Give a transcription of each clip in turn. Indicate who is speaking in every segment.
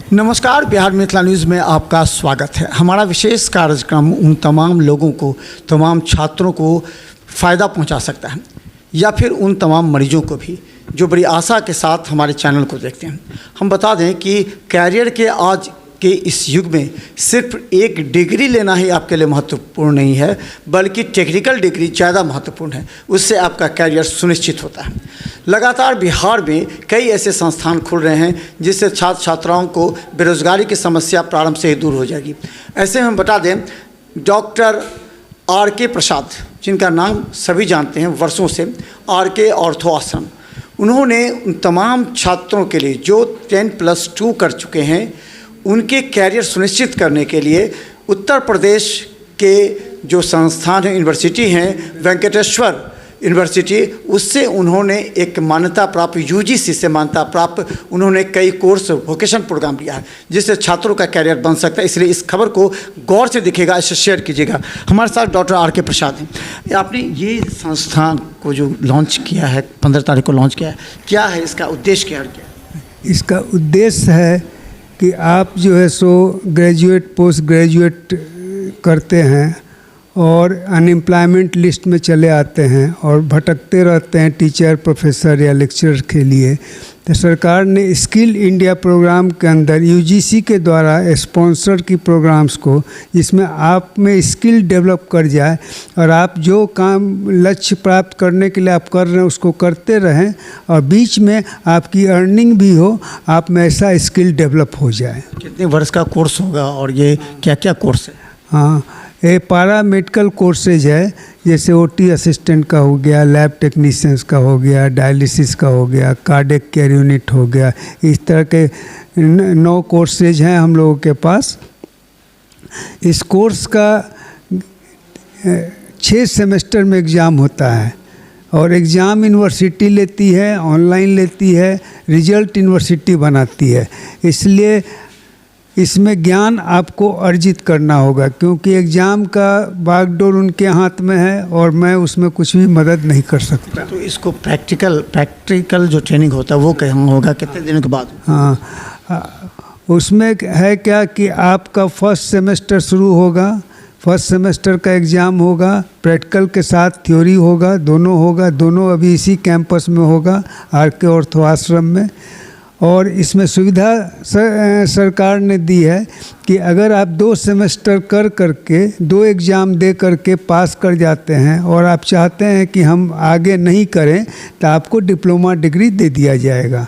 Speaker 1: नमस्कार, बिहार मिथिला न्यूज़ में आपका स्वागत है। हमारा विशेष कार्यक्रम उन तमाम लोगों को, तमाम छात्रों को फ़ायदा पहुंचा सकता है या फिर उन तमाम मरीजों को भी जो बड़ी आशा के साथ हमारे चैनल को देखते हैं। हम बता दें कि कैरियर के आज के इस युग में सिर्फ एक डिग्री लेना ही आपके लिए महत्वपूर्ण नहीं है, बल्कि टेक्निकल डिग्री ज़्यादा महत्वपूर्ण है। उससे आपका कैरियर सुनिश्चित होता है। लगातार बिहार में कई ऐसे संस्थान खुल रहे हैं जिससे छात्र छात्राओं को बेरोजगारी की समस्या प्रारंभ से ही दूर हो जाएगी। ऐसे में बता दें, डॉक्टर RK प्रसाद, जिनका नाम सभी जानते हैं वर्षों से, RK ऑर्थो आश्रम, उन्होंने उन तमाम छात्रों के लिए जो 10+2 कर चुके हैं, उनके कैरियर सुनिश्चित करने के लिए उत्तर प्रदेश के जो संस्थान हैं, यूनिवर्सिटी हैं, वेंकटेश्वर यूनिवर्सिटी, उससे उन्होंने एक मान्यता प्राप्त, UGC से मान्यता प्राप्त, उन्होंने कई कोर्स वोकेशन प्रोग्राम लिया है जिससे छात्रों का कैरियर बन सकता है। इसलिए इस खबर को गौर से देखिएगा, इसे शेयर कीजिएगा। हमारे साथ डॉक्टर RK प्रसाद हैं। आपने ये संस्थान को जो लॉन्च किया है, 15 तारीख को लॉन्च किया है, क्या है इसका उद्देश्य? क्या है
Speaker 2: इसका उद्देश्य? है कि आप जो है सो ग्रेजुएट पोस्ट ग्रेजुएट करते हैं और अनएम्प्लॉयमेंट लिस्ट में चले आते हैं और भटकते रहते हैं टीचर, प्रोफेसर या लेक्चरर के लिए। तो सरकार ने स्किल इंडिया प्रोग्राम के अंदर UGC के द्वारा स्पॉन्सर की प्रोग्राम्स को, जिसमें आप में स्किल डेवलप कर जाए और आप जो काम लक्ष्य प्राप्त करने के लिए आप कर रहे हैं उसको करते रहें और बीच में आपकी अर्निंग भी हो, आप में ऐसा स्किल डेवलप हो जाए।
Speaker 1: कितने वर्ष का कोर्स होगा और ये क्या क्या कोर्स है?
Speaker 2: हाँ, ये पारा मेडिकल कोर्सेज है, जैसे OT असिस्टेंट का हो गया, लैब टेक्नीशियंस का हो गया, डायलिसिस का हो गया, कार्डियक केयर यूनिट हो गया। इस तरह के 9 कोर्सेज हैं हम लोगों के पास। इस कोर्स का 6 सेमेस्टर में एग्ज़ाम होता है और एग्ज़ाम यूनिवर्सिटी लेती है, ऑनलाइन लेती है, रिजल्ट यूनिवर्सिटी बनाती है। इसलिए इसमें ज्ञान आपको अर्जित करना होगा, क्योंकि एग्ज़ाम का बागडोर उनके हाथ में है और मैं उसमें कुछ भी मदद नहीं कर सकता।
Speaker 1: तो इसको प्रैक्टिकल जो ट्रेनिंग होता है वो कहाँ होगा, कितने दिनों के बाद?
Speaker 2: हाँ, उसमें है क्या कि आपका फर्स्ट सेमेस्टर शुरू होगा, फर्स्ट सेमेस्टर का एग्ज़ाम होगा, प्रैक्टिकल के साथ थ्योरी होगा, दोनों अभी इसी कैंपस में होगा, RK ऑर्थो आश्रम में। और इसमें सुविधा सरकार ने दी है कि अगर आप 2 सेमेस्टर कर करके 2 एग्ज़ाम दे करके पास कर जाते हैं और आप चाहते हैं कि हम आगे नहीं करें, तो आपको डिप्लोमा डिग्री दे दिया जाएगा।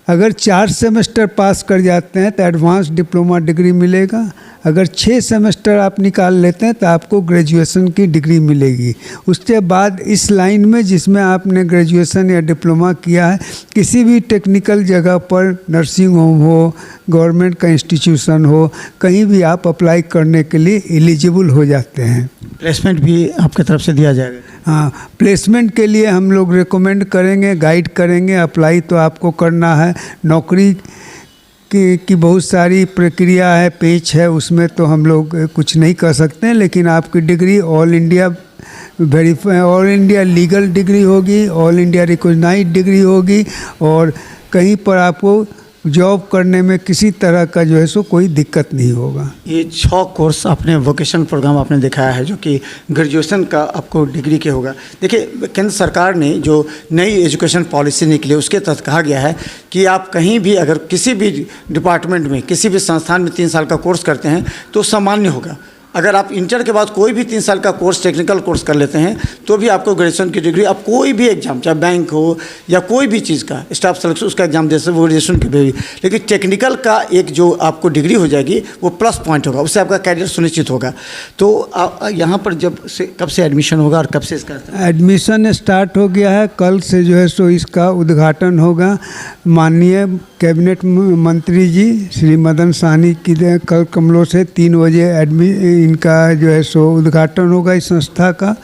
Speaker 2: अगर 4 सेमेस्टर पास कर जाते हैं तो एडवांस डिप्लोमा डिग्री मिलेगा। अगर 6 सेमेस्टर आप निकाल लेते हैं तो आपको ग्रेजुएशन की डिग्री मिलेगी। उसके बाद इस लाइन में जिसमें आपने ग्रेजुएशन या डिप्लोमा किया है, किसी भी टेक्निकल जगह पर, नर्सिंग होम हो, गवर्नमेंट का इंस्टीट्यूशन हो, कहीं भी आप अप्लाई करने के लिए एलिजिबल हो जाते हैं।
Speaker 1: प्लेसमेंट भी आपकी तरफ से दिया जाएगा?
Speaker 2: हाँ, प्लेसमेंट के लिए हम लोग रिकमेंड करेंगे, गाइड करेंगे। अप्लाई तो आपको करना है। नौकरी की बहुत सारी प्रक्रिया है, पेच है, उसमें तो हम लोग कुछ नहीं कर सकते हैं, लेकिन आपकी degree all India legal degree होगी, ऑल इंडिया रिकॉग्नाइज्ड डिग्री होगी और कहीं पर आपको जॉब करने में किसी तरह का जो है सो कोई दिक्कत नहीं होगा।
Speaker 1: ये 6 कोर्स आपने वोकेशन प्रोग्राम आपने दिखाया है जो कि ग्रेजुएशन का आपको डिग्री के होगा। देखिए, केंद्र सरकार ने जो नई एजुकेशन पॉलिसी निकली उसके तहत कहा गया है कि आप कहीं भी अगर किसी भी डिपार्टमेंट में, किसी भी संस्थान में 3 साल का कोर्स करते हैं तो सामान्य होगा। अगर आप इंटर के बाद कोई भी 3 साल का कोर्स, टेक्निकल कोर्स कर लेते हैं तो भी आपको ग्रेजुएशन की डिग्री, आप कोई भी एग्जाम, चाहे बैंक हो या कोई भी चीज़ का स्टाफ सिलेक्शन, उसका एग्जाम दे सकते, वो ग्रेजुएशन की भी। लेकिन टेक्निकल का एक जो आपको डिग्री हो जाएगी वो प्लस पॉइंट होगा, उससे आपका कैरियर सुनिश्चित होगा। तो यहाँ पर कब से एडमिशन होगा और कब से इसका?
Speaker 2: एडमिशन स्टार्ट हो गया है, कल से जो है सो इसका उद्घाटन होगा। माननीय कैबिनेट मंत्री जी श्री मदन साहनी की कल कमलों से 3 बजे इनका जो है सो उद्घाटन होगा इस संस्था का,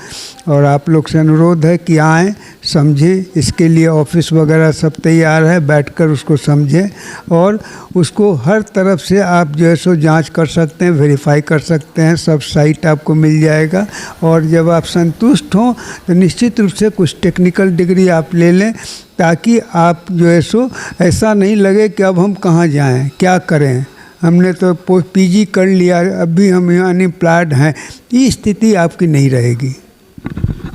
Speaker 2: और आप लोग से अनुरोध है कि आएँ, समझें। इसके लिए ऑफिस वगैरह सब तैयार है, बैठकर उसको समझें और उसको हर तरफ से आप जो है सो जांच कर सकते हैं, वेरीफाई कर सकते हैं, सब साइट आपको मिल जाएगा। और जब आप संतुष्ट हों तो निश्चित रूप से कुछ टेक्निकल डिग्री आप ले लें, ताकि आप जो है सो ऐसा नहीं लगे कि अब हम कहाँ जाएं, क्या करें, हमने तो पीजी कर लिया, अभी हम यहाँ अनएम्प्लॉयड हैं, ये स्थिति आपकी नहीं रहेगी।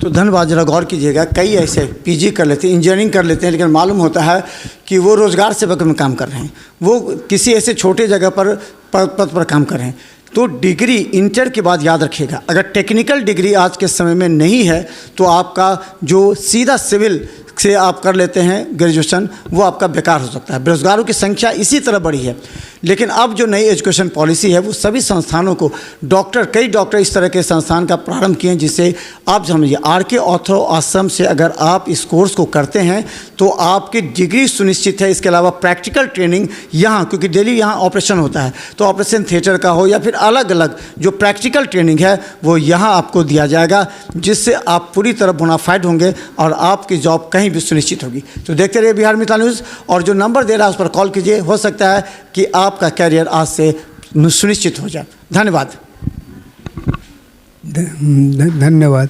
Speaker 1: तो धन्यवाद। जरा गौर कीजिएगा, कई ऐसे पीजी कर लेते हैं, इंजीनियरिंग कर लेते हैं, लेकिन मालूम होता है कि वो रोज़गार सेवक में काम कर रहे हैं, वो किसी ऐसे छोटे जगह पर पद पर काम कर रहे हैं। तो डिग्री इंटर के बाद याद रखिएगा, अगर टेक्निकल डिग्री आज के समय में नहीं है तो आपका जो सीधा सिविल से आप कर लेते हैं ग्रेजुएशन, वो आपका बेकार हो सकता है। बेरोजगारों की संख्या इसी तरह बढ़ी है, लेकिन अब जो नई एजुकेशन पॉलिसी है वो सभी संस्थानों को कई डॉक्टर इस तरह के संस्थान का प्रारंभ किए हैं, जिससे आप समझिए RK ऑर्थो आश्रम से अगर आप इस कोर्स को करते हैं तो आपकी डिग्री सुनिश्चित है। इसके अलावा प्रैक्टिकल ट्रेनिंग यहाँ, क्योंकि डेली यहाँ ऑपरेशन होता है, तो ऑपरेशन थिएटर का हो या फिर अलग अलग जो प्रैक्टिकल ट्रेनिंग है वो यहाँ आपको दिया जाएगा, जिससे आप पूरी तरह बोनाफाइड होंगे और आपकी जॉब कहीं भी सुनिश्चित होगी। तो देखते रहिए बिहार मिथिला न्यूज़, और जो नंबर दे रहा है उस पर कॉल कीजिए, हो सकता है कि आपका कैरियर आज से सुनिश्चित हो जाए। धन्यवाद।
Speaker 2: धन्यवाद।